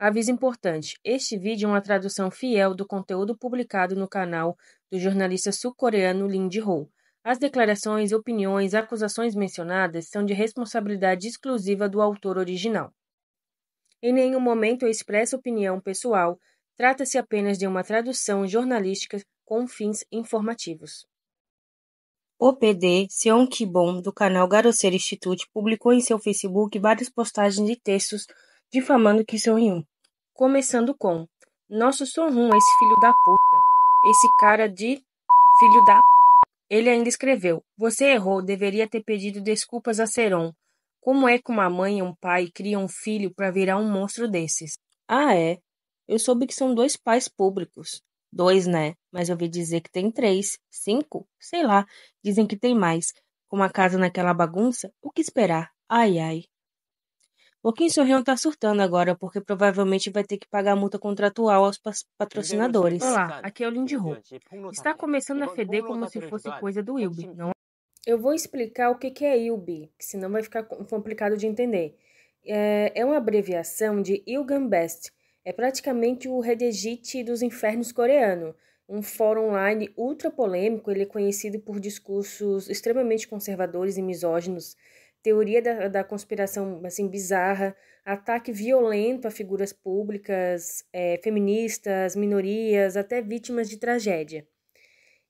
Aviso importante: este vídeo é uma tradução fiel do conteúdo publicado no canal do jornalista sul-coreano Lee Ji-ho. As declarações, opiniões e acusações mencionadas são de responsabilidade exclusiva do autor original. Em nenhum momento eu expresso opinião pessoal, trata-se apenas de uma tradução jornalística com fins informativos. O PD Seon Ki-bom, do canal Garosseiro Institute, publicou em seu Facebook várias postagens de textos difamando Kim So-hyun. Começando com: Nosso Son-hun, esse filho da puta. Esse cara de filho da... Ele ainda escreveu: Você errou, deveria ter pedido desculpas a Seron. Como é que uma mãe e um pai criam um filho para virar um monstro desses? Ah, é? Eu soube que são 2 pais públicos. 2, né? Mas eu ouvi dizer que tem 3, 5, sei lá. Dizem que tem mais. Com uma casa naquela bagunça, o que esperar? Ai, ai. O Kim So-hyun tá surtando agora, porque provavelmente vai ter que pagar multa contratual aos patrocinadores. Olá, aqui é o Lee Ji-ho. Está começando a feder como se fosse coisa do Ilbi, não é? Eu vou explicar o que é Ilbi, que senão vai ficar complicado de entender. É uma abreviação de Ilganbest. É praticamente o Reddit dos infernos coreano. Um fórum online ultra polêmico, ele é conhecido por discursos extremamente conservadores e misóginos, teoria da conspiração assim bizarra, ataque violento a figuras públicas, feministas, minorias, até vítimas de tragédia.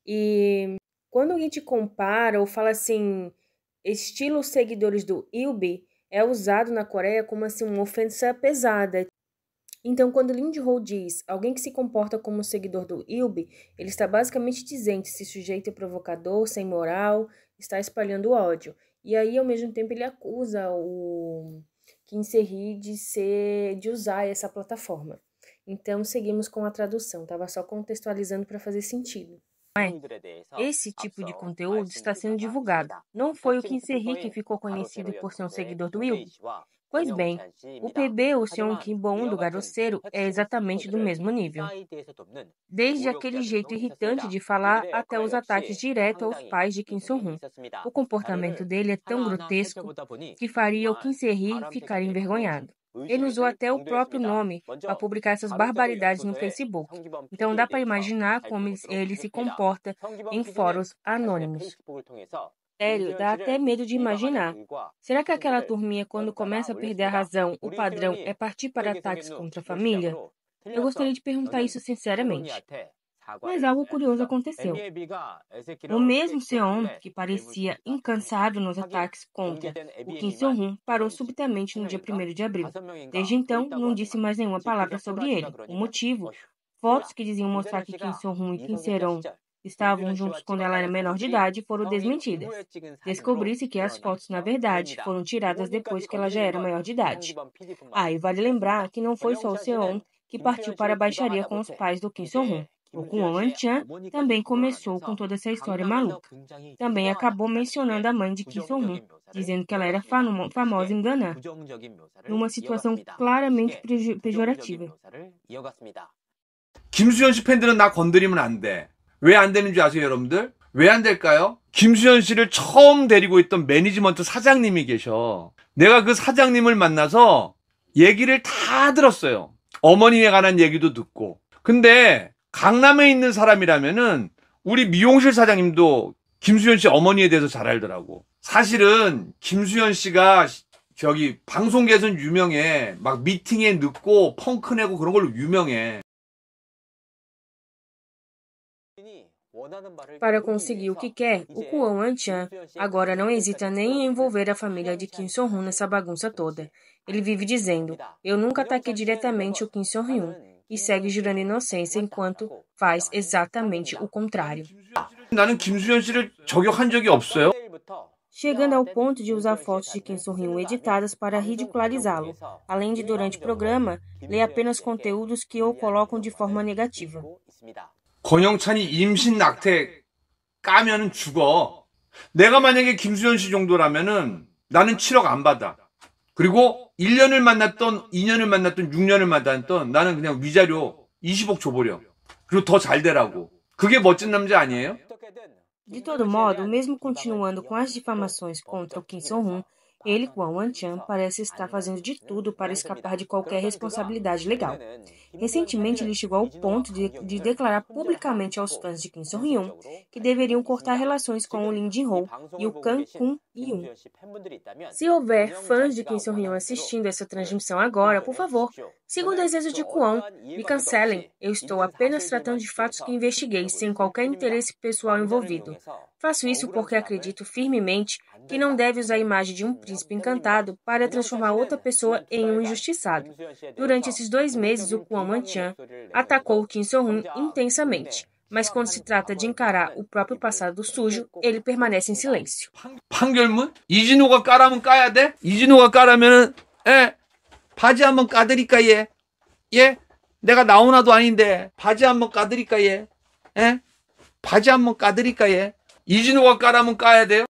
E quando alguém te compara ou fala assim, estilo seguidores do Ilbi, é usado na Coreia como assim uma ofensa pesada. Então, quando Lee Ji-ho diz alguém que se comporta como seguidor do Ilbi, ele está basicamente dizendo que esse sujeito é provocador, sem moral, está espalhando ódio. E aí, ao mesmo tempo, ele acusa o Kim Se-hee de usar essa plataforma. Então, seguimos com a tradução. Estava só contextualizando para fazer sentido. Esse tipo de conteúdo está sendo divulgado. Não foi o Kim Se-hee que ficou conhecido por ser um seguidor do Ilbi. Pois bem, o PB, o Seon Ki-bom do Garosseiro, é exatamente do mesmo nível. Desde aquele jeito irritante de falar até os ataques diretos aos pais de Kim So-hyun. O comportamento dele é tão grotesco que faria o Kim Se-hee ficar envergonhado. Ele usou até o próprio nome para publicar essas barbaridades no Facebook. Então dá para imaginar como ele se comporta em fóruns anônimos. Sério, dá até medo de imaginar. Será que aquela turminha, quando começa a perder a razão, o padrão é partir para ataques contra a família? Eu gostaria de perguntar isso sinceramente. Mas algo curioso aconteceu. O mesmo Seon, que parecia incansável nos ataques contra o Kim So-hyun, parou subitamente no dia 1º de abril. Desde então, não disse mais nenhuma palavra sobre ele. O motivo? Fotos que diziam mostrar que Kim So-hyun e Kim Se-ron estavam juntos quando ela era menor de idade foram desmentidas. Descobriu-se que as fotos, na verdade, foram tiradas depois que ela já era maior de idade. E vale lembrar que não foi só o Seon que partiu para a baixaria com os pais do Kim So-hyun. O Kwon An-chan também começou com toda essa história maluca. Também acabou mencionando a mãe de Kim So-hyun, dizendo que ela era famosa em Ganhar, numa situação claramente pejorativa. 김수현 씨 팬들은 나 건드리면 안 돼. 왜 안 되는 줄 아세요, 여러분들? 왜 안 될까요? 김수현 씨를 처음 데리고 있던 매니지먼트 사장님이 계셔. 내가 그 사장님을 만나서 얘기를 다 들었어요. 어머니에 관한 얘기도 듣고. 근데 강남에 있는 사람이라면은 우리 미용실 사장님도 김수현 씨 어머니에 대해서 잘 알더라고. 사실은 김수현 씨가 저기 방송계에서는 유명해. 막 미팅에 늦고 펑크 내고 그런 걸로 유명해. Para conseguir o que quer, o Kwon An-chan agora não hesita nem em envolver a família de Kim So-hyun nessa bagunça toda. Ele vive dizendo, eu nunca ataquei diretamente o Kim So-hyun, e segue jurando inocência enquanto faz exatamente o contrário. 나는 김수현 씨를 저격한 적이 없어요. Chegando ao ponto de usar fotos de Kim So-hyun editadas para ridicularizá-lo, além de, durante o programa, ler apenas conteúdos que o colocam de forma negativa. 권영찬이 임신 낙태 까면은 죽어. 내가 만약에 김수현 씨 정도라면은 나는 7억 안 받아. 그리고 1년을 만났던, 2년을 만났던, 6년을 만났던 나는 그냥 위자료 20억 줘버려. 그리고 더 잘 되라고. 그게 멋진 남자 아니에요? De todo modo, mesmo continuando com as difamações contra o Kim So-hyun, Ele, Kwon Wan-chan, parece estar fazendo de tudo para escapar de qualquer responsabilidade legal. Recentemente, ele chegou ao ponto de declarar publicamente aos fãs de Kim So-hyun que deveriam cortar relações com o Lim Jin-ho e o Kang Kun-yoon. Se houver fãs de Kim So-hyun assistindo essa transmissão agora, por favor, sigam o desejo de Kwon, me cancelem. Eu estou apenas tratando de fatos que investiguei, sem qualquer interesse pessoal envolvido. Faço isso porque acredito firmemente que não deve usar a imagem de um príncipe encantado para transformar outra pessoa em um injustiçado. Durante esses 2 meses, o Kwon Wan-chan atacou Kim So-hyun intensamente, mas quando se trata de encarar o próprio passado sujo, ele permanece em silêncio. 판결문? 이진호가 까라면 까야 돼? 이진호가 까라면은 바지 한번 까드릴까 얘? 예? 내가 나오나도 아닌데 바지 한번 까드릴까 얘? 바지 한번 까드릴까 얘? 이진호가 까라면 까야 돼요?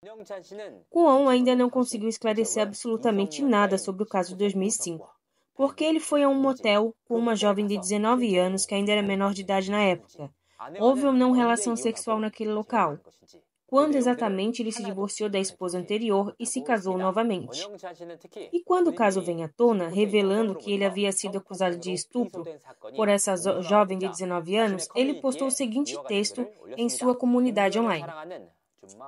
Kwon ainda não conseguiu esclarecer absolutamente nada sobre o caso de 2005, porque ele foi a um motel com uma jovem de 19 anos que ainda era menor de idade na época. Houve ou não relação sexual naquele local? Quando exatamente ele se divorciou da esposa anterior e se casou novamente? E quando o caso vem à tona, revelando que ele havia sido acusado de estupro por essa jovem de 19 anos, ele postou o seguinte texto em sua comunidade online.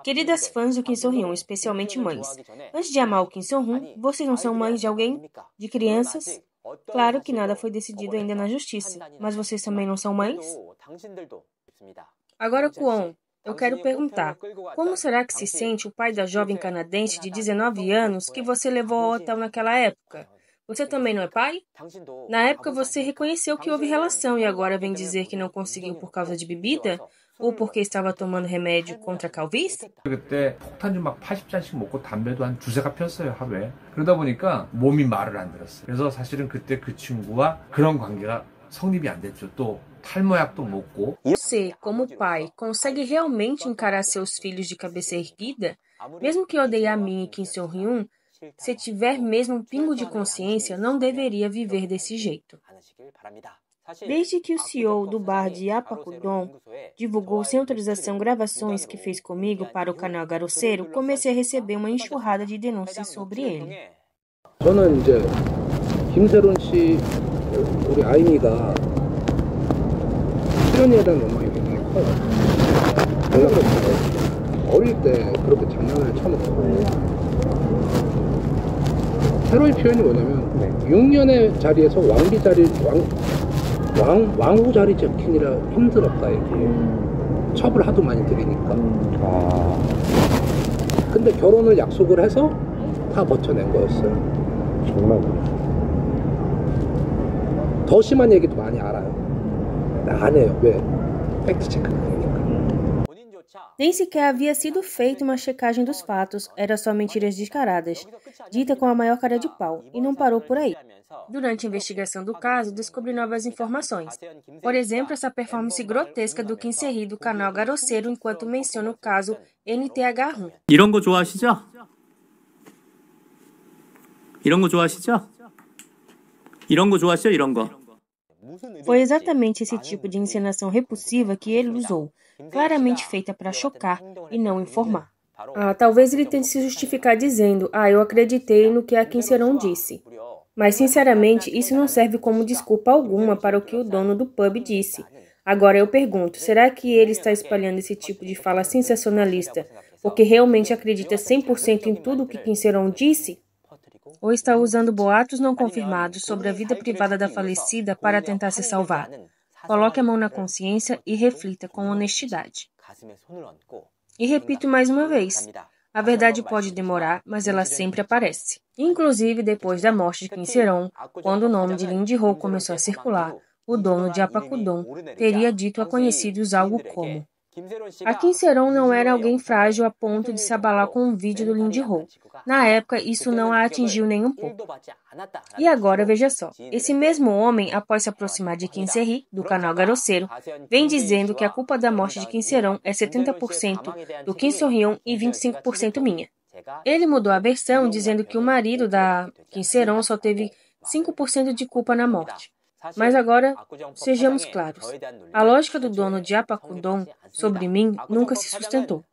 Queridas fãs do Kim So-hyun, especialmente mães, antes de amar o Kim So-hyun, vocês não são mães de alguém? De crianças? Claro que nada foi decidido ainda na justiça, mas vocês também não são mães? Agora, Kwon, eu quero perguntar, como será que se sente o pai da jovem canadense de 19 anos que você levou ao hotel naquela época? Você também não é pai? Na época você reconheceu que houve relação e agora vem dizer que não conseguiu por causa de bebida? Ou porque estava tomando remédio contra a calvície? 그때 폭탄주 막 80잔씩 먹고 담배도 한 두세 가 폈어요, 하루에. 그러다 보니까 몸이 말을 안 들었어요. 그래서 사실은 그때 그 친구와 그런 관계가 성립이 안 됐죠. 또 탈모약도 먹고. Você, como pai, consegue realmente encarar seus filhos de cabeça erguida? Mesmo que odeie a mim e Kim So-hyun, se tiver mesmo um pingo de consciência, não deveria viver desse jeito. Desde que o CEO do bar de Apakudon divulgou sem autorização gravações que fez comigo para o canal Garoceiro, comecei a receber uma enxurrada de denúncias sobre ele. 저는 이제 김세론 씨 우리 아이미가 출연에 대한 로망이 굉장히 커요. 왜냐면 어릴 때 그렇게 장난을 쳐놓고 새로운 표현이 뭐냐면 6년의 자리에서 왕비 자리 왕후 자리 잡히느라 힘들었다 이게 첩을 하도 많이 들이니까 근데 결혼을 약속을 해서 다 버텨낸 거였어요. 정말 더 심한 얘기도 많이 알아요. 안 해요. 왜? 팩트 체크가 되니까. Nem sequer havia sido feita uma checagem dos fatos, era só mentiras descaradas, dita com a maior cara de pau, e não parou por aí. Durante a investigação do caso, descobri novas informações. Por exemplo, essa performance grotesca do Kim Se-hee do canal Garoceiro enquanto menciona o caso NTH1. 이런 거 좋아하시죠? 이런 거 좋아하시죠? 이런 거 좋아하시죠? 이런 거. Foi exatamente esse tipo de encenação repulsiva que ele usou, claramente feita para chocar e não informar. Talvez ele tente se justificar dizendo, eu acreditei no que a Kim Se-ron disse. Mas, sinceramente, isso não serve como desculpa alguma para o que o dono do pub disse. Agora eu pergunto, será que ele está espalhando esse tipo de fala sensacionalista porque realmente acredita 100% em tudo o que Kim Se-ron disse? Ou está usando boatos não confirmados sobre a vida privada da falecida para tentar se salvar? Coloque a mão na consciência e reflita com honestidade. E repito mais uma vez, a verdade pode demorar, mas ela sempre aparece. Inclusive, depois da morte de Kim Se-ron, quando o nome de Lim Jin-ho começou a circular, o dono de Apakudon teria dito a conhecidos algo como: a Kim Se-ron não era alguém frágil a ponto de se abalar com um vídeo do Lim Jin-ho. Na época, isso não a atingiu nem um pouco. E agora, veja só, esse mesmo homem, após se aproximar de Kim Se-hee, do canal Garoceiro, vem dizendo que a culpa da morte de Kim Se-ron é 70% do Kim So-hyun e 25% minha. Ele mudou a versão, dizendo que o marido da Kim Se-ron só teve 5% de culpa na morte. Mas agora, sejamos claros, a lógica do dono de Apakudon sobre mim nunca se sustentou.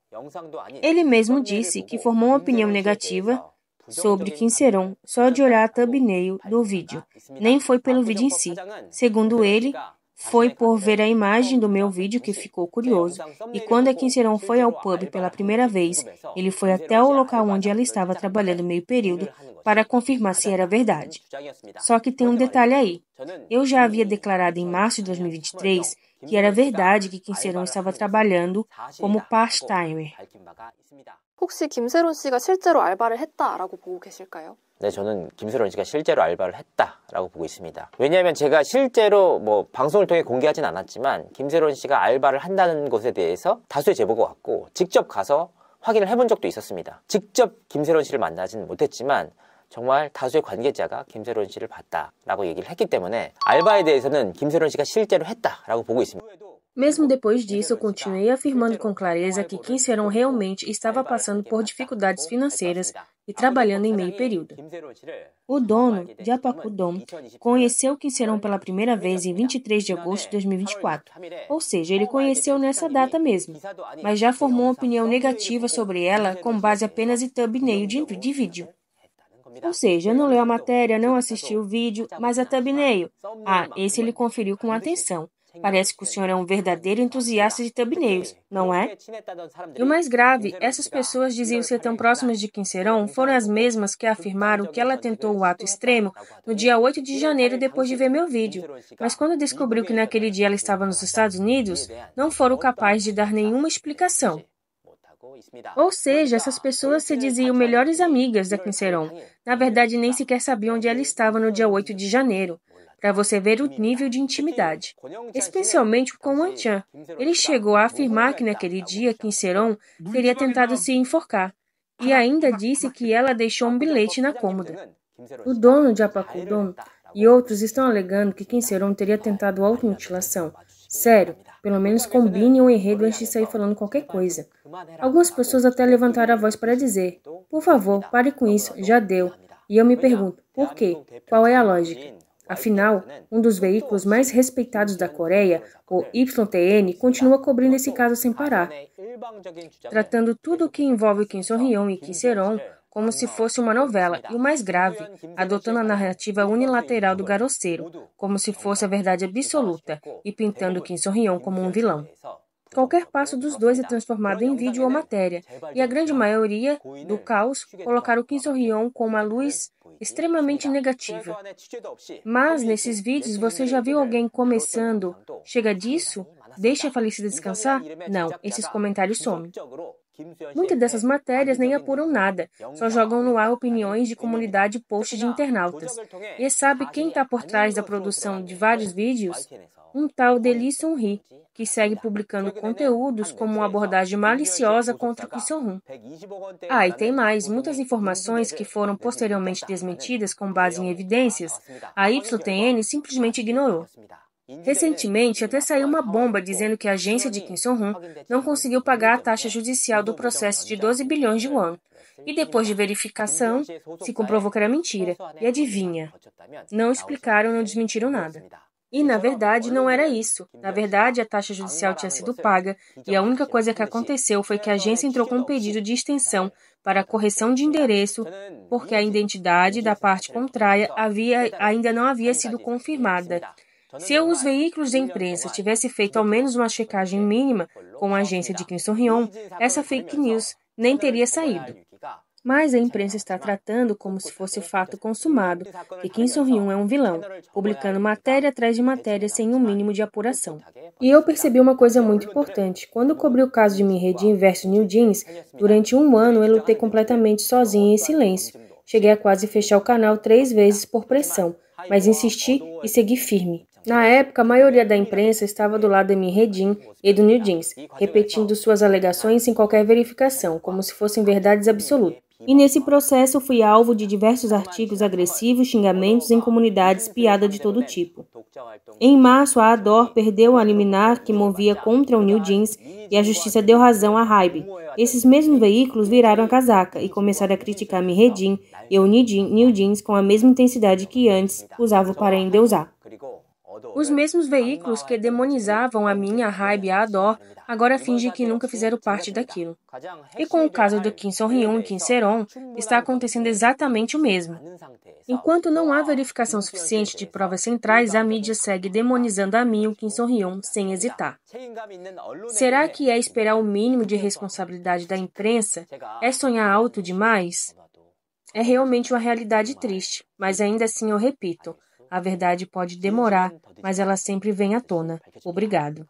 Ele mesmo disse que formou uma opinião negativa sobre Kim Seron só de olhar a thumbnail do vídeo. Nem foi pelo vídeo em si. Segundo ele, foi por ver a imagem do meu vídeo que ficou curioso, e quando a Kim Seron foi ao pub pela primeira vez, ele foi até o local onde ela estava trabalhando meio período para confirmar se era verdade. Só que tem um detalhe aí. Eu já havia declarado em março de 2023 que era verdade que Kim Seron estava trabalhando como part-timer. 혹시 김세론 씨가 실제로 알바를 했다라고 보고 계실까요? 네, 저는 김세론 씨가 실제로 알바를 했다라고 보고 있습니다. 왜냐하면 제가 실제로 뭐 방송을 통해 공개하진 않았지만 김세론 씨가 알바를 한다는 것에 대해서 다수의 제보가 왔고 직접 가서 확인을 해본 적도 있었습니다. 직접 김세론 씨를 만나지는 못했지만 정말 다수의 관계자가 김세론 씨를 봤다라고 얘기를 했기 때문에 알바에 대해서는 김세론 씨가 실제로 했다라고 보고 있습니다. Mesmo depois disso, eu continuei afirmando com clareza que Kim Seron realmente estava passando por dificuldades financeiras e trabalhando em meio período. O dono de Apakudong conheceu Kim Seron pela primeira vez em 23 de agosto de 2024, ou seja, ele conheceu nessa data mesmo, mas já formou uma opinião negativa sobre ela com base apenas em thumbnail de vídeo. Ou seja, não leu a matéria, não assistiu o vídeo, mas a thumbnail. Esse ele conferiu com atenção. Parece que o senhor é um verdadeiro entusiasta de thumbnails, não é? E o mais grave, essas pessoas diziam ser tão próximas de Kim Seron foram as mesmas que afirmaram que ela tentou o ato extremo no dia 8 de janeiro depois de ver meu vídeo. Mas quando descobriu que naquele dia ela estava nos Estados Unidos, não foram capazes de dar nenhuma explicação. Ou seja, essas pessoas se diziam melhores amigas da Kim Seron. Na verdade, nem sequer sabiam onde ela estava no dia 8 de janeiro. Para você ver o nível de intimidade, especialmente com o An-chan. Ele chegou a afirmar que naquele dia Kim Seron teria tentado se enforcar e ainda disse que ela deixou um bilhete na cômoda. O dono de Apakudong e outros estão alegando que Kim Seron teria tentado automutilação. Sério, pelo menos combine um enredo antes de sair falando qualquer coisa. Algumas pessoas até levantaram a voz para dizer, por favor, pare com isso, já deu. E eu me pergunto, por quê? Qual é a lógica? Afinal, um dos veículos mais respeitados da Coreia, o YTN, continua cobrindo esse caso sem parar, tratando tudo o que envolve Kim So-hyun e Kim Seron como se fosse uma novela, e o mais grave, adotando a narrativa unilateral do garoceiro, como se fosse a verdade absoluta, e pintando Kim So-hyun como um vilão. Qualquer passo dos dois é transformado em vídeo ou matéria, e a grande maioria do caos colocaram Kim So-hyun com uma luz extremamente negativa. Mas nesses vídeos você já viu alguém começando, chega disso, deixa a falecida descansar? Não, esses comentários somem. Muitas dessas matérias nem apuram nada, só jogam no ar opiniões de comunidade e posts de internautas. E sabe quem está por trás da produção de vários vídeos? Um tal de Lee Sun-hee, que segue publicando conteúdos como uma abordagem maliciosa contra Kim So-hyun. E tem mais, muitas informações que foram posteriormente desmentidas com base em evidências, a YTN simplesmente ignorou. Recentemente, até saiu uma bomba dizendo que a agência de Kim So-hyun não conseguiu pagar a taxa judicial do processo de 12 bilhões de won. E depois de verificação, se comprovou que era mentira. E adivinha? Não explicaram, não desmentiram nada. E, na verdade, não era isso. Na verdade, a taxa judicial tinha sido paga e a única coisa que aconteceu foi que a agência entrou com um pedido de extensão para a correção de endereço porque a identidade da parte contrária ainda não havia sido confirmada. Se os veículos de imprensa tivessem feito ao menos uma checagem mínima com a agência de Kim So-hyun, essa fake news nem teria saído. Mas a imprensa está tratando como se fosse fato consumado que Kim So-hyun é um vilão, publicando matéria atrás de matéria sem um mínimo de apuração. E eu percebi uma coisa muito importante. Quando cobri o caso de Min Hye-jin versus New Jeans, durante um ano eu lutei completamente sozinha em silêncio. Cheguei a quase fechar o canal 3 vezes por pressão, mas insisti e segui firme. Na época, a maioria da imprensa estava do lado de Min Hye-jin e do New Jeans, repetindo suas alegações sem qualquer verificação, como se fossem verdades absolutas. E nesse processo fui alvo de diversos artigos agressivos, xingamentos em comunidades, piada de todo tipo. Em março, a Ador perdeu a liminar que movia contra o New Jeans e a justiça deu razão a Hybe. Esses mesmos veículos viraram a casaca e começaram a criticar Min Hye-jin e o New Jeans com a mesma intensidade que antes usavam para endeusar. Os mesmos veículos que demonizavam a mim, a raiva e a Ador, agora fingem que nunca fizeram parte daquilo. E com o caso do Kim Soo-hyun e Kim Se-ron, está acontecendo exatamente o mesmo. Enquanto não há verificação suficiente de provas centrais, a mídia segue demonizando a mim e o Kim Soo-hyun sem hesitar. Será que é esperar o mínimo de responsabilidade da imprensa? É sonhar alto demais? É realmente uma realidade triste, mas ainda assim eu repito, a verdade pode demorar, mas ela sempre vem à tona. Obrigado.